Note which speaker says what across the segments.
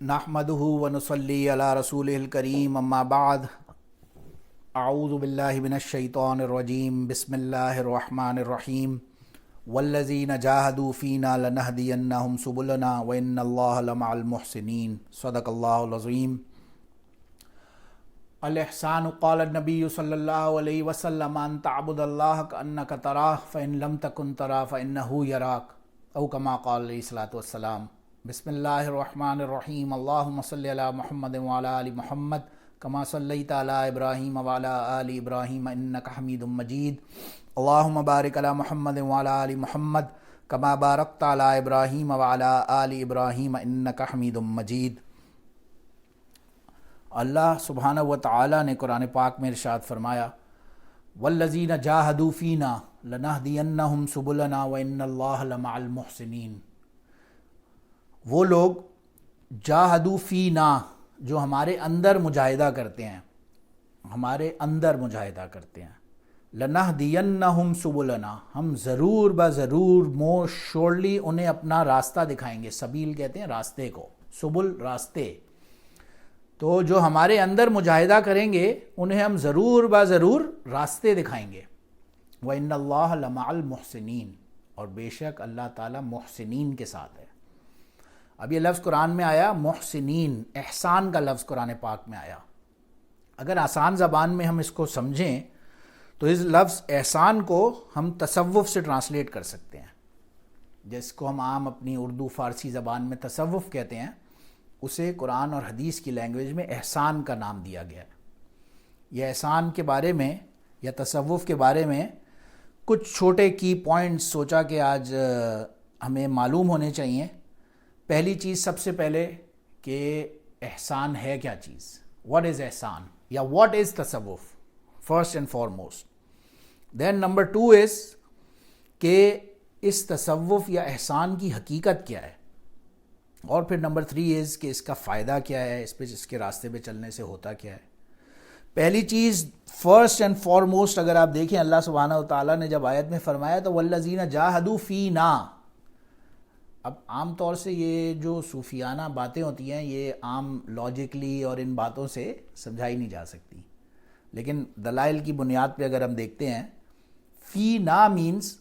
Speaker 1: نحمدہ ونصلی علی رسولہ الکریم اما بعد اعوذ باللہ من الشیطان الرجیم بسم اللہ الرحمن الرحیم والذین جاہدوا فینا لنہدینہم سبلنا وان اللہ لمع المحسنین صدق اللہ العظیم۔ الاحسان قال النبی صلی اللہ علیہ وسلم ان تعبد اللہ کأنک تراہ فإن لم تکن تراہ فإنہ یراک او کما قال علیہ الصلوۃ والسلام۔ بسم اللہ الرحمن الرحیم۔ اللہم صلی علی محمد وعلی آل محمد کما صلیت علی ابراہیم وعلی آل ابراہیم انک حمید مجید۔ اللہم بارک علی محمد وعلی آل محمد کما بارکت علی ابراہیم وعلی آل ابراہیم انک حمید مجید۔ اللہ سبحانہ و تعالی نے قرآن پاک میں ارشاد فرمایا والذین جاہدوا فینا لنہدینہم سبلنا وان اللہ لمع المحسنین۔ وہ لوگ جاہدوا فینا جو ہمارے اندر مجاہدہ کرتے ہیں، ہمارے اندر مجاہدہ کرتے ہیں، لنہدینہم سبلنا، ہم ضرور بضرور موسٹ شورلی انہیں اپنا راستہ دکھائیں گے۔ سبیل کہتے ہیں راستے کو، سبل راستے۔ تو جو ہمارے اندر مجاہدہ کریں گے انہیں ہم ضرور بضرور راستے دکھائیں گے۔ وَإِنَّ اللَّهَ لَمَعَ الْمُحْسِنِينَ، اور بے شک اللہ تعالیٰ محسنین کے ساتھ ہے۔ اب یہ لفظ قرآن میں آیا محسنین، احسان کا لفظ قرآن پاک میں آیا۔ اگر آسان زبان میں ہم اس کو سمجھیں تو اس لفظ احسان کو ہم تصوف سے ٹرانسلیٹ کر سکتے ہیں، جس کو ہم عام اپنی اردو فارسی زبان میں تصوف کہتے ہیں، اسے قرآن اور حدیث کی لینگویج میں احسان کا نام دیا گیا ہے۔ یہ احسان کے بارے میں یا تصوف کے بارے میں کچھ چھوٹے کی پوائنٹس سوچا کہ آج ہمیں معلوم ہونے چاہیے۔ پہلی چیز سب سے پہلے کہ احسان ہے کیا چیز، واٹ از احسان یا واٹ از تصوف، first and foremost. Then number 2 is کہ اس تصوف یا احسان کی حقیقت کیا ہے، اور پھر نمبر 3 از کہ اس کا فائدہ کیا ہے، اس کے راستے پہ چلنے سے ہوتا کیا ہے۔ پہلی چیز فرسٹ اینڈ فارموسٹ اگر آپ دیکھیں، اللہ سبحانہ و تعالیٰ نے جب آیت میں فرمایا تو والذین جاہدوا فینا، اب عام طور سے یہ جو صوفیانہ باتیں ہوتی ہیں یہ عام لاجکلی اور ان باتوں سے سمجھائی نہیں جا سکتی، لیکن دلائل کی بنیاد پہ اگر ہم دیکھتے ہیں، فی نا مینز،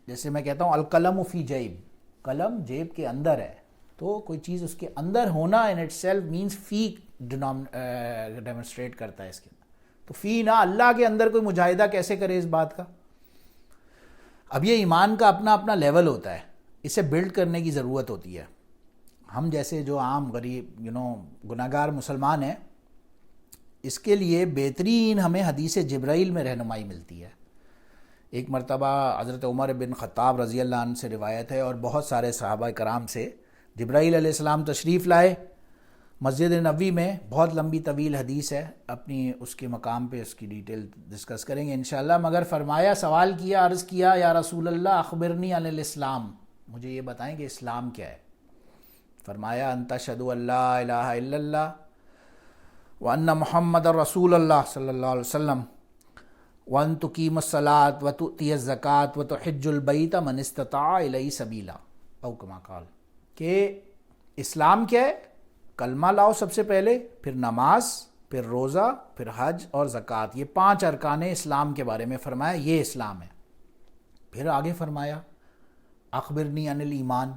Speaker 1: جیسے میں کہتا ہوں القلم فی جیب، قلم جیب کے اندر ہے، تو کوئی چیز اس کے اندر ہونا ان اٹ سیلف مینز فی ڈیمونسٹریٹ کرتا ہے اس کے اندر۔ تو فی نا، اللہ کے اندر کوئی مجاہدہ کیسے کرے اس بات کا؟ اب یہ ایمان کا اپنا اپنا لیول ہوتا ہے، اسے بلڈ کرنے کی ضرورت ہوتی ہے۔ ہم جیسے جو عام غریب گناہگار مسلمان ہیں، اس کے لیے بہترین ہمیں حدیث جبرائیل میں رہنمائی ملتی ہے۔ ایک مرتبہ حضرت عمر بن خطاب رضی اللہ عنہ سے روایت ہے اور بہت سارے صحابہ کرام سے، جبرائیل علیہ السلام تشریف لائے مسجد نبوی میں، بہت لمبی طویل حدیث ہے، اپنی اس کے مقام پہ اس کی ڈیٹیل ڈسکس کریں گے انشاءاللہ، مگر فرمایا، سوال کیا، عرض کیا، یا رسول اللہ اخبرنی عن الاسلام، مجھے یہ بتائیں کہ اسلام کیا ہے؟ فرمایا ان تشہد ان لا الہ الا اللہ وان محمد رسول اللہ صلی اللہ علیہ وسلم وان تقیم الصلاۃ وتؤتی الزکوٰۃ وتحج البیت من استطاع الیہ سبیلا او کما قال، کہ اسلام کیا ہے؟ کلمہ لاؤ سب سے پہلے، پھر نماز، پھر روزہ، پھر حج اور زکوٰۃ، یہ 5 ارکان اسلام کے بارے میں فرمایا، یہ اسلام ہے۔ پھر آگے فرمایا اخبرنی عن الایمان،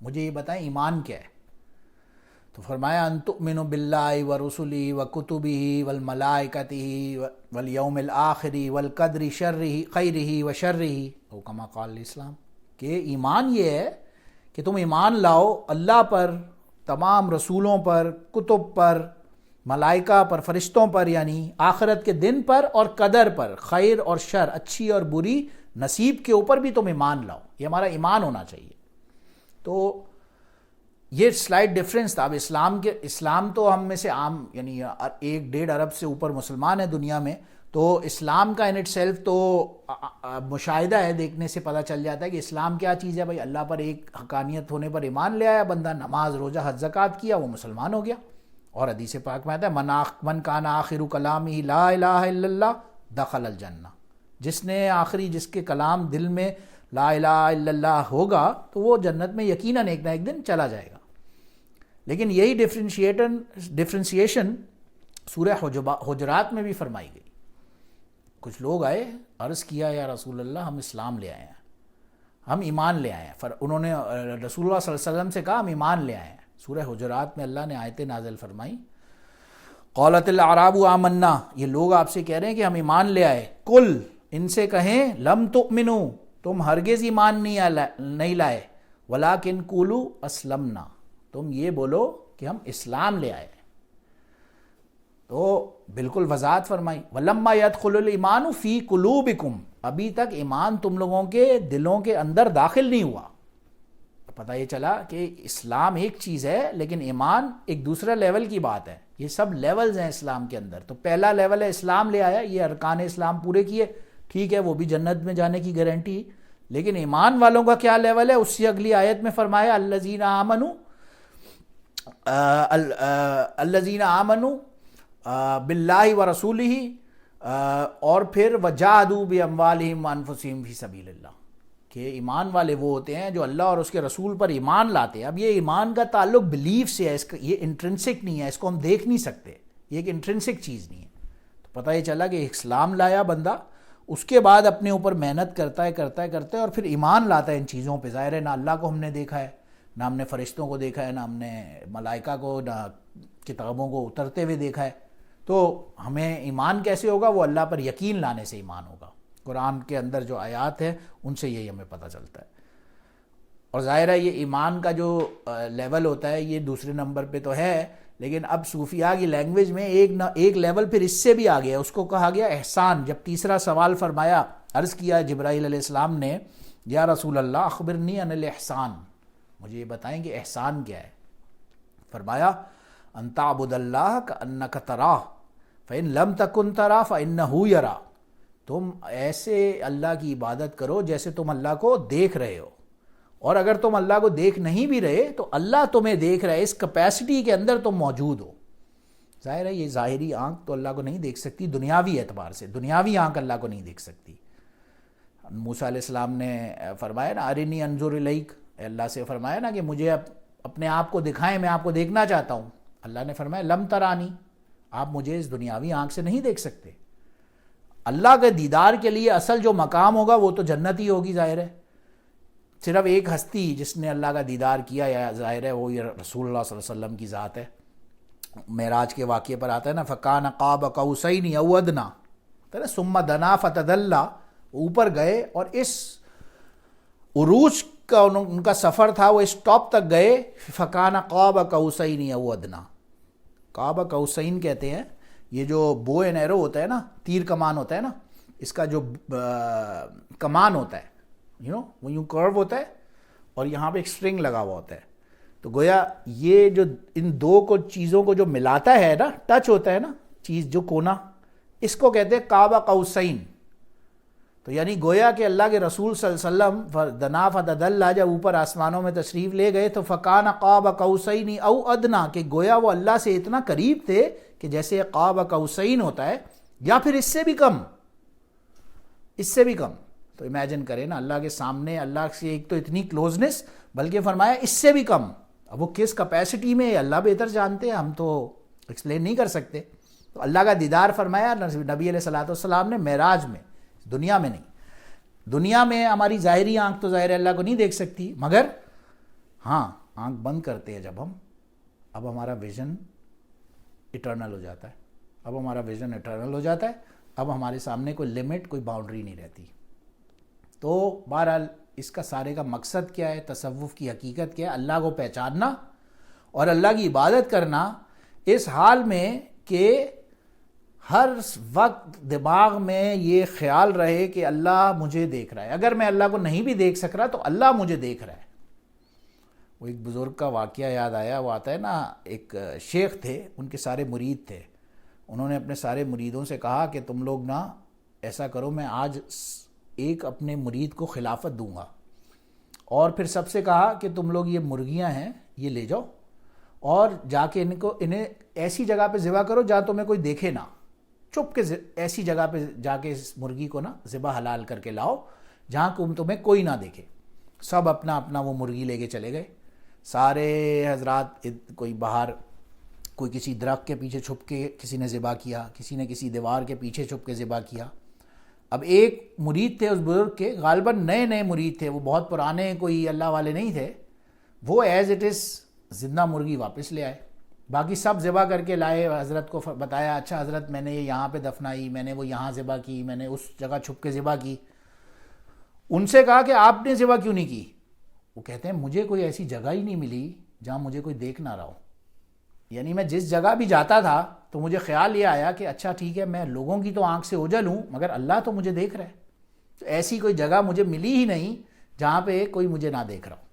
Speaker 1: مجھے یہ بتائیں ایمان کیا ہے؟ تو فرمایا ان تؤمنوا باللہ ورسلہ وکتبہ والملائکتہ والیوم الآخر والقدر خیرہ وشرہ او کما قال الاسلام، کہ ایمان یہ ہے کہ تم ایمان لاؤ اللہ پر، تمام رسولوں پر، کتب پر، ملائکہ پر، فرشتوں پر، یعنی آخرت کے دن پر، اور قدر پر، خیر اور شر، اچھی اور بری نصیب کے اوپر بھی تم ایمان لاؤ، یہ ہمارا ایمان ہونا چاہیے۔ تو یہ سلائٹ ڈفرینس تھا۔ اب اسلام تو ہم میں سے عام، یعنی 1-1.5 ارب سے اوپر مسلمان ہیں دنیا میں، تو اسلام کا ان اٹ سیلف تو مشاہدہ ہے، دیکھنے سے پتہ چل جاتا ہے کہ اسلام کیا چیز ہے۔ بھائی اللہ پر ایک حقانیت ہونے پر ایمان لے آیا بندہ، نماز روزہ حج زکوٰۃ کیا، وہ مسلمان ہو گیا۔ اور حدیث پاک میں آتا ہے من کان آخر کلامہ لا الہ الا اللہ دخل الجنہ، جس کے کلام دل میں لا الہ الا اللہ ہوگا تو وہ جنت میں یقیناً ایک نہ ایک دن چلا جائے گا۔ لیکن یہی ڈفرینسیشن سورہ حجرات میں بھی فرمائی گئی. کچھ لوگ آئے، عرض کیا یا رسول اللہ ہم اسلام لے آئے ہیں، ہم ایمان لے آئے ہیں. انہوں نے رسول اللہ صلی اللہ علیہ وسلم سے کہا ہم ایمان لے آئے ہیں. سورہ حجرات میں اللہ نے آیتیں نازل فرمائی، قالت الاعراب آمنا، یہ لوگ آپ سے کہہ رہے ہیں کہ ہم ایمان لے آئے. قل، ان سے کہیں لم تؤمنوا، تم ہرگز ایمان نہیں لائے، ولکن قولوا اسلمنا، تم یہ بولو کہ ہم اسلام لے آئے. تو بالکل وضاحت فرمائی. وَلَمَّا يَدْخُلُ الْإِيمَانُ فِي قُلُوبِكُمْ، ابھی تک ایمان تم لوگوں کے دلوں کے اندر داخل نہیں ہوا. پتہ یہ چلا کہ اسلام ایک چیز ہے لیکن ایمان ایک دوسرا لیول کی بات ہے. یہ سب لیولز ہیں اسلام کے اندر. تو پہلا لیول ہے اسلام لے آیا، یہ ارکان اسلام پورے کیے، ٹھیک ہے، وہ بھی جنت میں جانے کی گارنٹی. لیکن ایمان والوں کا کیا لیول ہے؟ اس سے اگلی آیت میں فرمایا الذین آمنوا باللہ ورسولہ، اور پھر وجاہدوا باموالہم وانفسہم فی سبیل اللہ، کہ ایمان والے وہ ہوتے ہیں جو اللہ اور اس کے رسول پر ایمان لاتے ہیں. اب یہ ایمان کا تعلق بلیف سے ہے، یہ انٹرنسک نہیں ہے، اس کو ہم دیکھ نہیں سکتے، یہ ایک انٹرنسک چیز نہیں ہے. تو پتہ یہ چلا کہ اسلام لایا بندہ، اس کے بعد اپنے اوپر محنت کرتا ہے اور پھر ایمان لاتا ہے ان چیزوں پہ. ظاہر ہے نہ اللہ کو ہم نے دیکھا ہے، نہ ہم نے فرشتوں کو دیکھا ہے، نہ ہم نے ملائکہ کو، نہ کتابوں کو اترتے ہوئے دیکھا ہے. تو ہمیں ایمان کیسے ہوگا؟ وہ اللہ پر یقین لانے سے ایمان ہوگا. قرآن کے اندر جو آیات ہیں ان سے یہی ہمیں پتہ چلتا ہے. اور ظاہر ہے یہ ایمان کا جو لیول ہوتا ہے یہ دوسرے نمبر پہ تو ہے، لیکن اب صوفیاء کی لینگویج میں ایک لیول پھر اس سے بھی آگیا، اس کو کہا گیا احسان. جب تیسرا سوال فرمایا، عرض کیا جبرائیل علیہ السلام نے، یا رسول اللہ اخبرنی عن الاحسان، مجھے یہ بتائیں کہ احسان کیا ہے. فرمایا ان تعبد اللہ کأنک تراہ فإن لم تکن تراہ فإنہ یراہ، تم ایسے اللہ کی عبادت کرو جیسے تم اللہ کو دیکھ رہے ہو، اور اگر تم اللہ کو دیکھ نہیں بھی رہے تو اللہ تمہیں دیکھ رہا ہے، اس کیپیسٹی کے اندر تم موجود ہو. ظاہر ہے یہ ظاہری آنکھ تو اللہ کو نہیں دیکھ سکتی، دنیاوی اعتبار سے دنیاوی آنکھ اللہ کو نہیں دیکھ سکتی. موسیٰ علیہ السلام نے فرمایا نا ارنی انظر الیک، اللہ سے فرمایا نا کہ مجھے اپنے آپ کو دکھائیں، میں آپ کو دیکھنا چاہتا ہوں. اللہ نے فرمایا لم ترانی، آپ مجھے اس دنیاوی آنکھ سے نہیں دیکھ سکتے. اللہ کے دیدار کے لیے اصل جو مقام ہوگا وہ تو جنت ہی ہوگی. ظاہر ہے صرف ایک ہستی جس نے اللہ کا دیدار کیا، یا ظاہر ہے وہ رسول اللہ صلی اللہ علیہ وسلم کی ذات ہے. معراج کے واقعے پر آتا ہے نا فکان قاب قوسین او ادنی، ثم دنا فتدلی، اوپر گئے اور اس عروج کا ان کا سفر تھا، وہ اس ٹاپ تک گئے. فکان قاب قوسین او ادنی، قاب قوسین کہتے ہیں یہ جو بو اینڈ ایرو ہوتا ہے نا، تیر کمان ہوتا ہے نا، اس کا جو کمان ہوتا ہے وہ یوں کرو ہوتا ہے اور یہاں پہ ایک سٹرنگ لگا ہوا ہوتا ہے. تو گویا یہ جو ان دو کو چیزوں کو جو ملاتا ہے نا، ٹچ ہوتا ہے نا چیز جو کونا، اس کو کہتے ہیں قاب قوسین. تو یعنی گویا کہ اللہ کے رسول صلی اللہ علیہ وسلم دنا فتدلی جب اوپر آسمانوں میں تشریف لے گئے تو فکان قاب قوسین او ادنی، کہ گویا وہ اللہ سے اتنا قریب تھے کہ جیسے قاب قوسین ہوتا ہے یا پھر اس سے بھی کم، اس سے بھی کم. تو امیجن کریں نا اللہ کے سامنے، اللہ سے ایک تو اتنی کلوزنس، بلکہ فرمایا اس سے بھی کم. اب وہ کس کیپیسٹی میں اللہ بہتر جانتے ہیں، ہم تو ایکسپلین نہیں کر سکتے. تو اللہ کا دیدار فرمایا نبی علیہ الصلوۃ والسلام نے معراج میں، دنیا میں نہیں. دنیا میں ہماری ظاہری آنکھ تو ظاہر اللہ کو نہیں دیکھ سکتی، مگر ہاں آنکھ بند کرتے ہیں جب ہم، اب ہمارا ویژن اٹرنل ہو جاتا ہے. اب ہمارا ویژن اٹرنل ہو جاتا ہے، اب ہمارے سامنے کوئی لمٹ، کوئی باؤنڈری نہیں رہتی. تو بہرحال اس کا سارے کا مقصد کیا ہے، تصوف کی حقیقت کیا ہے؟ اللہ کو پہچاننا اور اللہ کی عبادت کرنا اس حال میں کہ ہر وقت دماغ میں یہ خیال رہے کہ اللہ مجھے دیکھ رہا ہے. اگر میں اللہ کو نہیں بھی دیکھ سک رہا تو اللہ مجھے دیکھ رہا ہے. وہ ایک بزرگ کا واقعہ یاد آیا، وہ آتا ہے نا، ایک شیخ تھے، ان کے سارے مرید تھے. انہوں نے اپنے سارے مریدوں سے کہا کہ تم لوگ نا ایسا کرو، میں آج ایک اپنے مرید کو خلافت دوں گا، اور پھر سب سے کہا کہ تم لوگ یہ مرغیاں ہیں یہ لے جاؤ اور جا کے انہیں ایسی جگہ پہ ذبح کرو جہاں تمہیں کوئی دیکھے نہ، چپ کے ایسی جگہ پہ جا کے اس مرغی کو نا ذبح حلال کر کے لاؤ جہاں تمہیں کوئی نہ دیکھے. سب اپنا اپنا وہ مرغی لے کے چلے گئے. سارے حضرات کوئی باہر، کوئی کسی درخت کے پیچھے چھپ کے کسی نے ذبح کیا، کسی نے کسی دیوار کے پیچھے چھپ کے ذبح کیا۔ اب ایک مرید تھے اس بزرگ کے، غالباً نئے مرید تھے، وہ بہت پرانے کوئی اللہ والے نہیں تھے، وہ ایز اٹ از زندہ مرغی واپس لے آئے، باقی سب ذبح کر کے لائے، حضرت کو بتایا اچھا حضرت میں نے یہ یہاں پہ دفنائی، میں نے وہ یہاں ذبح کی، میں نے اس جگہ چھپ کے ذبح کی۔ ان سے کہا کہ آپ نے ذبح کیوں نہیں کی؟ وہ کہتے ہیں مجھے کوئی ایسی جگہ ہی نہیں ملی جہاں مجھے کوئی دیکھ نہ رہا ہو، یعنی میں جس جگہ بھی جاتا تھا تو مجھے خیال یہ آیا کہ اچھا ٹھیک ہے میں لوگوں کی تو آنکھ سے اوجھل ہوں مگر اللہ تو مجھے دیکھ رہا ہے، تو ایسی کوئی جگہ مجھے ملی ہی نہیں جہاں پہ کوئی مجھے نہ دیکھ رہا ہو۔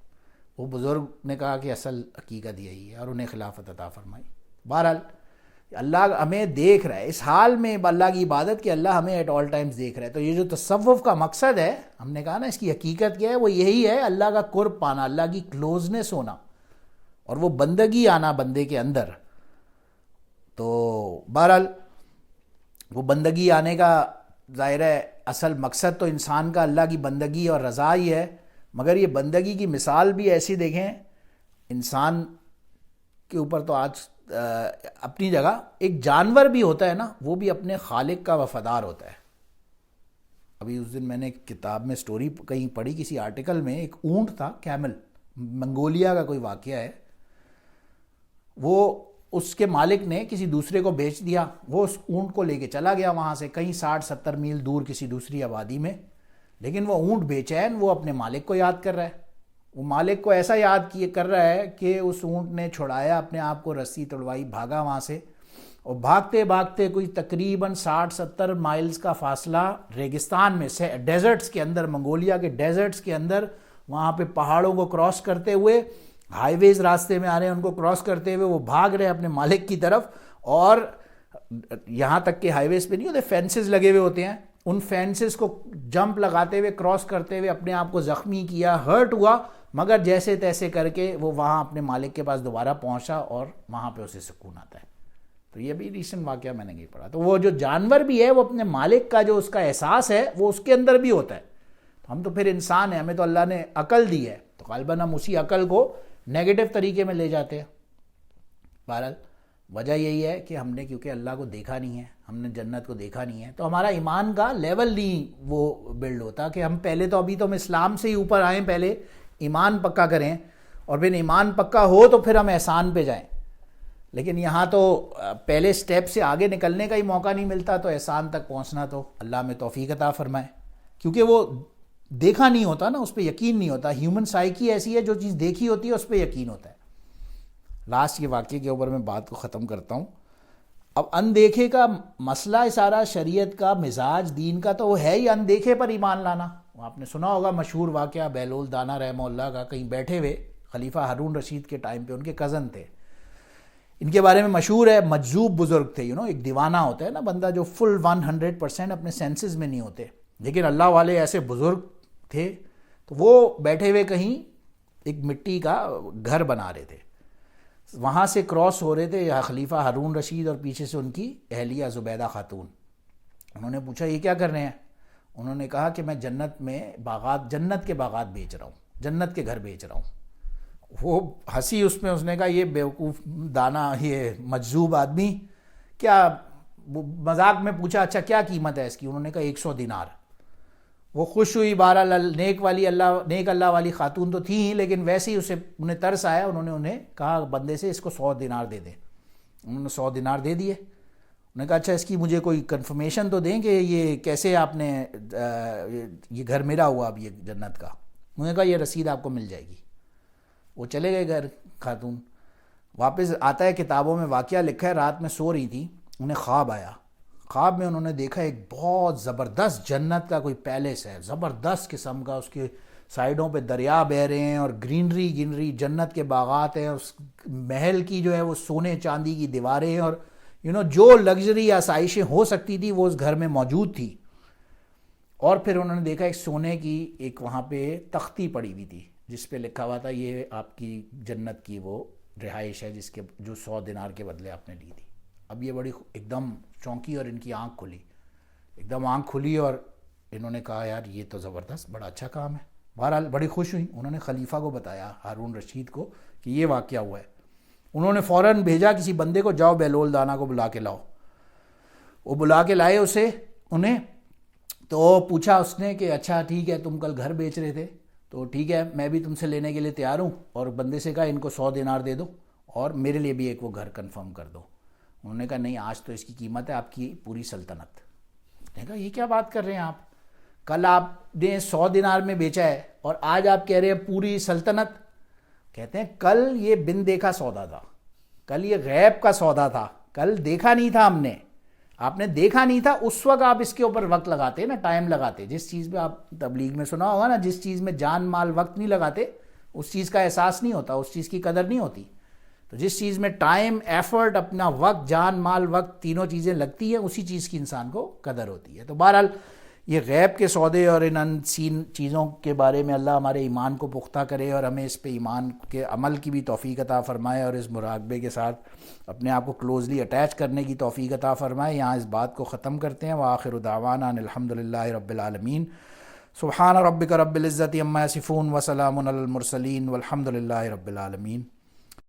Speaker 1: وہ بزرگ نے کہا کہ اصل حقیقت یہی ہے اور انہیں خلافت عطا فرمائی۔ بہرحال اللہ ہمیں دیکھ رہا ہے، اس حال میں اللہ کی عبادت کہ اللہ ہمیں ایٹ آل ٹائمز دیکھ رہا ہے۔ تو یہ جو تصوف کا مقصد ہے، ہم نے کہا نا اس کی حقیقت کیا ہے، وہ یہی ہے اللہ کا قرب پانا، اللہ کی کلوزنس ہونا اور وہ بندگی آنا بندے کے اندر۔ تو بہرحال وہ بندگی آنے کا ظاہر ہے اصل مقصد تو انسان کا اللہ کی بندگی اور رضا ہی ہے، مگر یہ بندگی کی مثال بھی ایسی دیکھیں، انسان کے اوپر تو آج اپنی جگہ ایک جانور بھی ہوتا ہے نا، وہ بھی اپنے خالق کا وفادار ہوتا ہے۔ ابھی اس دن میں نے ایک کتاب میں سٹوری کہیں پڑھی، کسی آرٹیکل میں، ایک اونٹ تھا، کیمل، منگولیا کا کوئی واقعہ ہے، وہ اس کے مالک نے کسی دوسرے کو بیچ دیا، وہ اس اونٹ کو لے کے چلا گیا وہاں سے کہیں 60-70 میل دور کسی دوسری آبادی میں، لیکن وہ اونٹ بے چین وہ اپنے مالک کو یاد کر رہا ہے، وہ مالک کو ایسا یاد کر رہا ہے کہ اس اونٹ نے چھڑایا اپنے آپ کو، رسی توڑوائی، بھاگا وہاں سے، اور بھاگتے بھاگتے کوئی تقریباً 60-70 مائلز کا فاصلہ ریگستان میں سے، ڈیزرٹس کے اندر، منگولیا کے ڈیزرٹس کے اندر، وہاں پہ پہاڑوں کو کراس کرتے ہوئے، ہائی ویز راستے میں آ رہے ہیں، ان کو کراس کرتے ہوئے وہ بھاگ رہے اپنے مالک کی طرف، اور یہاں تک کہ ہائی ویز پہ نہیں ہوتے، فینسز لگے ہوئے ہوتے ہیں، ان فینسز کو جمپ لگاتے ہوئے، کراس کرتے ہوئے اپنے آپ کو زخمی کیا، ہرٹ ہوا، مگر جیسے تیسے کر کے وہ وہاں اپنے مالک کے پاس دوبارہ پہنچا اور وہاں پہ اسے سکون آتا ہے۔ تو یہ بھی ریسنٹ واقعہ میں نے نہیں پڑھا۔ تو وہ جو جانور بھی ہے وہ اپنے مالک کا جو اس کا احساس ہے وہ اس کے اندر بھی ہوتا ہے۔ ہم تو پھر انسان ہیں، ہمیں تو اللہ نے عقل دی ہے، تو غالباً ہم اسی عقل کو نیگیٹو طریقے میں لے جاتے ہیں۔ بہرحال وجہ یہی ہے کہ ہم نے کیونکہ اللہ کو دیکھا نہیں ہے، ہم نے جنت کو دیکھا نہیں ہے، تو ہمارا ایمان کا لیول نہیں وہ بلڈ ہوتا کہ ہم پہلے تو ابھی تو ہم اسلام سے ہی اوپر آئیں، پہلے ایمان پکا کریں، اور پھر ایمان پکا ہو تو پھر ہم احسان پہ جائیں۔ لیکن یہاں تو پہلے سٹیپ سے آگے نکلنے کا ہی موقع نہیں ملتا، تو احسان تک پہنچنا تو اللہ میں توفیق عطا فرمائے، کیونکہ وہ دیکھا نہیں ہوتا نا، اس پہ یقین نہیں ہوتا۔ ہیومن سائیکی ایسی ہے، جو چیز دیکھی ہوتی ہے اس پہ یقین ہوتا ہے۔ لاسٹ یہ واقعے کے اوپر میں بات کو ختم کرتا ہوں۔ اب اندیکھے کا مسئلہ سارا شریعت کا، مزاج دین کا تو وہ ہے ہی اندیکھے پر ایمان لانا۔ آپ نے سنا ہوگا مشہور واقعہ بہلول دانا رحمہ اللہ کا، کہیں بیٹھے ہوئے خلیفہ ہارون رشید کے ٹائم پہ، ان کے کزن تھے، ان کے بارے میں مشہور ہے، مجذوب بزرگ تھے، ایک دیوانہ ہوتا ہے نا بندہ جو فل 100% اپنے سینسز میں نہیں ہوتے، لیکن اللہ والے ایسے بزرگ تھے۔ تو وہ بیٹھے ہوئے کہیں ایک مٹی کا گھر بنا رہے تھے، وہاں سے کراس ہو رہے تھے خلیفہ ہارون رشید اور پیچھے سے ان کی اہلیہ زبیدہ خاتون۔ انہوں نے پوچھا یہ کیا کر رہے ہیں؟ انہوں نے کہا کہ میں جنت میں باغات، جنت کے باغات بیچ رہا ہوں، جنت کے گھر بیچ رہا ہوں۔ وہ ہنسی اس میں، اس نے کہا یہ بیوقوف دانا، یہ مجذوب آدمی، کیا؟ مذاق میں پوچھا اچھا کیا قیمت ہے اس کی؟ انہوں نے کہا 100 دینار۔ وہ خوش ہوئی، بہرحال نیک اللہ والی خاتون تو تھی ہی، لیکن ویسے ہی انہیں ترس آیا، انہیں کہا بندے سے اس کو 100 دینار دے دیں۔ انہوں نے 100 دینار دے دیے۔ انہوں نے کہا اچھا اس کی مجھے کوئی کنفرمیشن تو دیں کہ یہ کیسے آپ نے، یہ گھر میرا ہوا اب یہ جنت کا۔ انہوں نے کہا یہ رسید آپ کو مل جائے گی۔ وہ چلے گئے گھر، خاتون واپس آتا ہے، کتابوں میں واقعہ لکھا ہے، رات میں سو رہی تھی، انہیں خواب آیا۔ خواب میں انہوں نے دیکھا ایک بہت زبردست جنت کا کوئی پیلس ہے، زبردست قسم کا، اس کے سائیڈوں پہ دریا بہہ رہے ہیں اور گرینری جنت کے باغات ہیں، اس محل کی جو ہے وہ سونے چاندی کی دیواریں ہیں، اور جو لگژری آسائشیں ہو سکتی تھی وہ اس گھر میں موجود تھی۔ اور پھر انہوں نے دیکھا ایک سونے کی ایک وہاں پہ تختی پڑی ہوئی تھی، جس پہ لکھا ہوا تھا یہ آپ کی جنت کی وہ رہائش ہے جو 100 دینار کے بدلے آپ نے لی تھی۔ اب یہ بڑی ایک دم چونکی اور ان کی آنکھ کھلی اور انہوں نے کہا یار یہ تو زبردست، بڑا اچھا کام ہے۔ بہرحال بڑی خوش ہوئی، انہوں نے خلیفہ کو بتایا، ہارون رشید کو، کہ یہ واقعہ ہوا ہے۔ انہوں نے فوراً بھیجا کسی بندے کو، جاؤ بہلول دانا کو بلا کے لاؤ۔ وہ بلا کے لائے انہیں، تو پوچھا اس نے کہ اچھا ٹھیک ہے، تم کل گھر بیچ رہے تھے تو ٹھیک ہے میں بھی تم سے لینے کے لیے تیار ہوں، اور بندے سے کہا ان کو 100 دینار دے دو اور میرے لیے بھی ایک وہ گھر کنفرم کر دو۔ انہوں نے کہا نہیں، آج تو اس کی قیمت ہے آپ کی پوری سلطنت۔ نے کہا یہ کیا بات کر رہے ہیں آپ، کل آپ نے 100 دینار میں بیچا ہے اور آج آپ کہہ رہے ہیں پوری سلطنت۔ کہتے ہیں کل یہ بن دیکھا سودا تھا، کل یہ غیب کا سودا تھا، کل دیکھا نہیں تھا ہم نے، آپ نے دیکھا نہیں تھا، اس وقت آپ اس کے اوپر وقت لگاتے نا، ٹائم لگاتے۔ جس چیز میں آپ تبلیغ میں سنا ہوگا نا، جس چیز میں جان مال وقت نہیں لگاتے اس چیز کا احساس نہیں ہوتا، اس چیز کی قدر نہیں ہوتی۔ تو جس چیز میں ٹائم، ایفرٹ، اپنا وقت، جان مال وقت تینوں چیزیں لگتی ہیں، اسی چیز کی انسان کو قدر ہوتی ہے۔ تو بہرحال یہ غیب کے سودے اور ان انسین چیزوں کے بارے میں اللہ ہمارے ایمان کو پختہ کرے اور ہمیں اس پہ ایمان کے عمل کی بھی توفیق عطا فرمائے، اور اس مراقبے کے ساتھ اپنے آپ کو کلوزلی اٹیچ کرنے کی توفیق عطا فرمائے۔ یہاں اس بات کو ختم کرتے ہیں۔ وآخر دعوانا ان الحمدللہ رب العالمین۔ سبحان ربک رب العزۃ عما یصفون وسلام علی المرسلین والحمد للہ رب العالمین۔